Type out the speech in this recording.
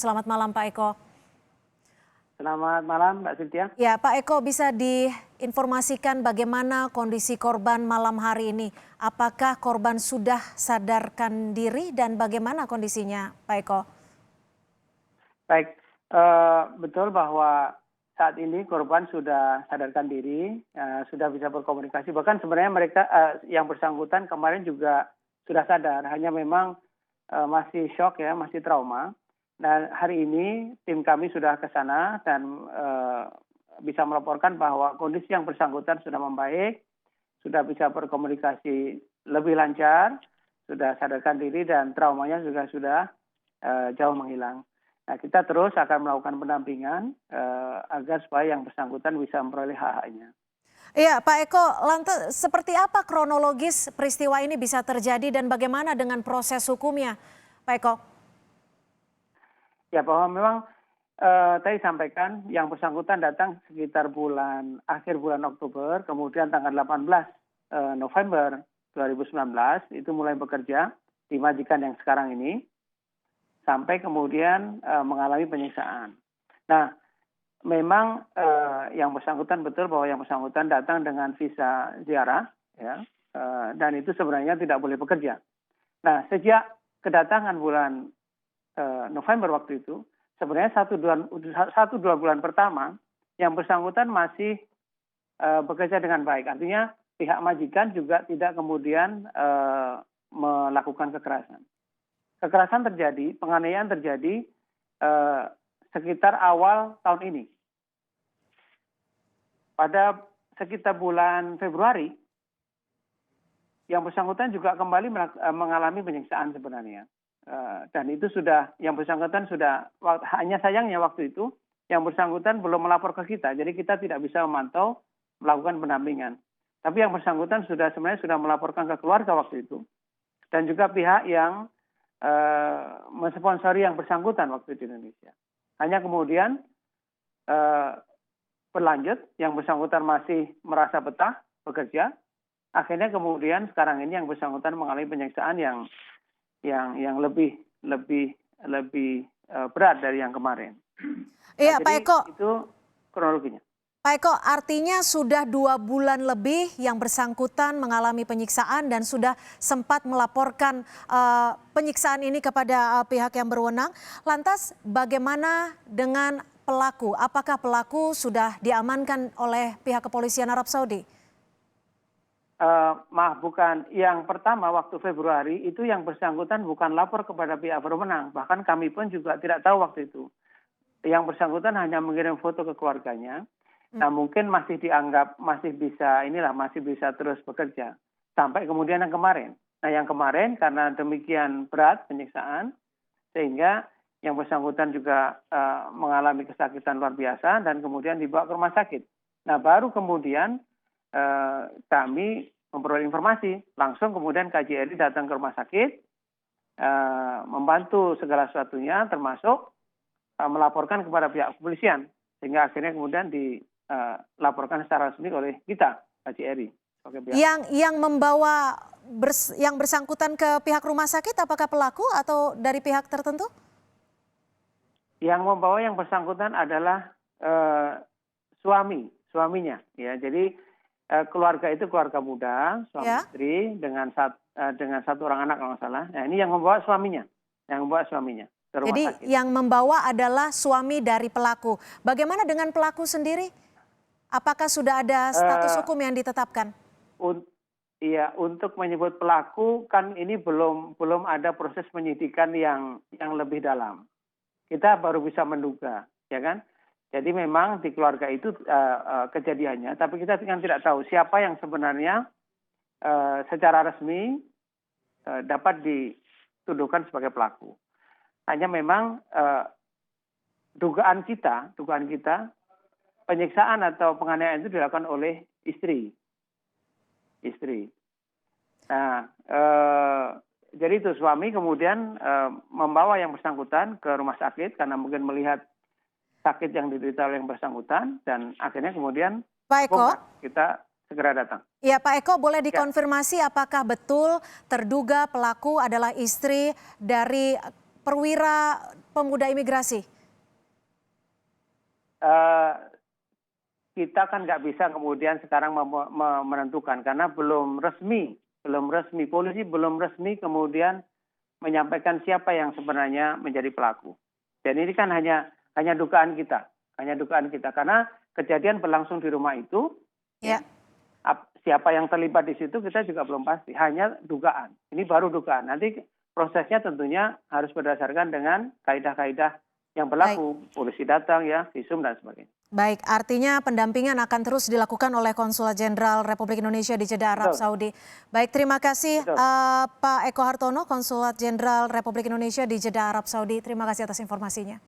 Selamat malam Pak Eko. Selamat malam Mbak Cynthia. Ya Pak Eko, bisa diinformasikan bagaimana kondisi korban malam hari ini? Apakah korban sudah sadarkan diri dan bagaimana kondisinya Pak Eko? Baik, betul bahwa saat ini korban sudah sadarkan diri, sudah bisa berkomunikasi. Bahkan sebenarnya mereka yang bersangkutan kemarin juga sudah sadar, hanya memang masih shock ya, masih trauma. Nah, hari ini tim kami sudah ke sana dan bisa melaporkan bahwa kondisi yang bersangkutan sudah membaik, sudah bisa berkomunikasi lebih lancar, sudah sadarkan diri dan traumanya juga sudah jauh menghilang. Nah, kita terus akan melakukan pendampingan agar supaya yang bersangkutan bisa memperoleh hak-haknya. Iya Pak Eko, lantas seperti apa kronologis peristiwa ini bisa terjadi dan bagaimana dengan proses hukumnya Pak Eko? Ya, bahwa memang tadi sampaikan yang bersangkutan datang sekitar akhir bulan Oktober, kemudian tanggal 18 November 2019 itu mulai bekerja di majikan yang sekarang ini, sampai kemudian mengalami penyiksaan. Nah, memang yang bersangkutan betul bahwa yang bersangkutan datang dengan visa ziarah, ya, dan itu sebenarnya tidak boleh bekerja. Nah, sejak kedatangan bulan November waktu itu, sebenarnya satu dua bulan pertama yang bersangkutan masih bekerja dengan baik. Artinya pihak majikan juga tidak kemudian melakukan kekerasan. Kekerasan terjadi, penganiayaan terjadi sekitar awal tahun ini. Pada sekitar bulan Februari, yang bersangkutan juga kembali mengalami penyiksaan sebenarnya. Dan itu sudah, yang bersangkutan sudah, hanya sayangnya waktu itu yang bersangkutan belum melapor ke kita, jadi kita tidak bisa memantau, melakukan pendampingan. Tapi yang bersangkutan sebenarnya sudah melaporkan ke keluarga waktu itu, dan juga pihak yang mensponsori yang bersangkutan waktu itu di Indonesia. Hanya kemudian berlanjut, yang bersangkutan masih merasa betah bekerja, akhirnya kemudian sekarang ini yang bersangkutan mengalami penyiksaan yang lebih berat dari yang kemarin. Iya Nah, Pak jadi Eko. itu kronologinya. Pak Eko, artinya sudah 2 bulan lebih yang bersangkutan mengalami penyiksaan dan sudah sempat melaporkan penyiksaan ini kepada pihak yang berwenang. Lantas bagaimana dengan pelaku? Apakah pelaku sudah diamankan oleh pihak kepolisian Arab Saudi? Maaf, bukan. Yang pertama waktu Februari itu yang bersangkutan bukan lapor kepada pihak berwenang. Bahkan kami pun juga tidak tahu waktu itu. Yang bersangkutan hanya mengirim foto ke keluarganya. Nah, mungkin masih dianggap masih bisa terus bekerja. Sampai kemudian yang kemarin. Nah, yang kemarin karena demikian berat penyiksaan, sehingga yang bersangkutan juga mengalami kesakitan luar biasa dan kemudian dibawa ke rumah sakit. Nah, baru kemudian kami memperoleh informasi, langsung kemudian KJRI datang ke rumah sakit, membantu segala sesuatunya, termasuk melaporkan kepada pihak kepolisian, sehingga akhirnya kemudian dilaporkan secara resmi oleh kita KJRI. Yang membawa yang bersangkutan ke pihak rumah sakit, apakah pelaku atau dari pihak tertentu? Yang membawa yang bersangkutan adalah suaminya, ya. Jadi keluarga itu keluarga muda, suami istri dengan satu orang anak kalau nggak salah. Nah, ini yang membawa suaminya, ke rumah Jadi sakit. yang membawa adalah suami dari pelaku. Bagaimana dengan pelaku sendiri? Apakah sudah ada status hukum yang ditetapkan? Iya, untuk menyebut pelaku kan ini belum ada proses penyidikan yang lebih dalam. Kita baru bisa menduga, ya kan? Jadi memang di keluarga itu kejadiannya, tapi kita kan tidak tahu siapa yang sebenarnya secara resmi dapat dituduhkan sebagai pelaku. Hanya memang dugaan kita penyiksaan atau penganiayaan itu dilakukan oleh istri. Nah, jadi itu suami kemudian membawa yang bersangkutan ke rumah sakit karena mungkin melihat sakit yang diderita oleh yang bersangkutan, dan akhirnya kemudian Pak Eko, kita segera datang. Ya Pak Eko, boleh dikonfirmasi apakah betul terduga pelaku adalah istri dari perwira pemuda imigrasi? Kita kan nggak bisa kemudian sekarang menentukan karena belum resmi, polisi belum resmi kemudian menyampaikan siapa yang sebenarnya menjadi pelaku. Dan ini kan hanya dugaan kita, karena kejadian berlangsung di rumah itu. Ya. Siapa yang terlibat di situ kita juga belum pasti, hanya dugaan. Ini baru dugaan. Nanti prosesnya tentunya harus berdasarkan dengan kaidah-kaidah yang berlaku. Polisi datang ya, visum dan sebagainya. Baik, artinya pendampingan akan terus dilakukan oleh Konsulat Jenderal Republik Indonesia di Jeddah, Arab Saudi. Baik, terima kasih Pak Eko Hartono, Konsulat Jenderal Republik Indonesia di Jeddah, Arab Saudi. Terima kasih atas informasinya.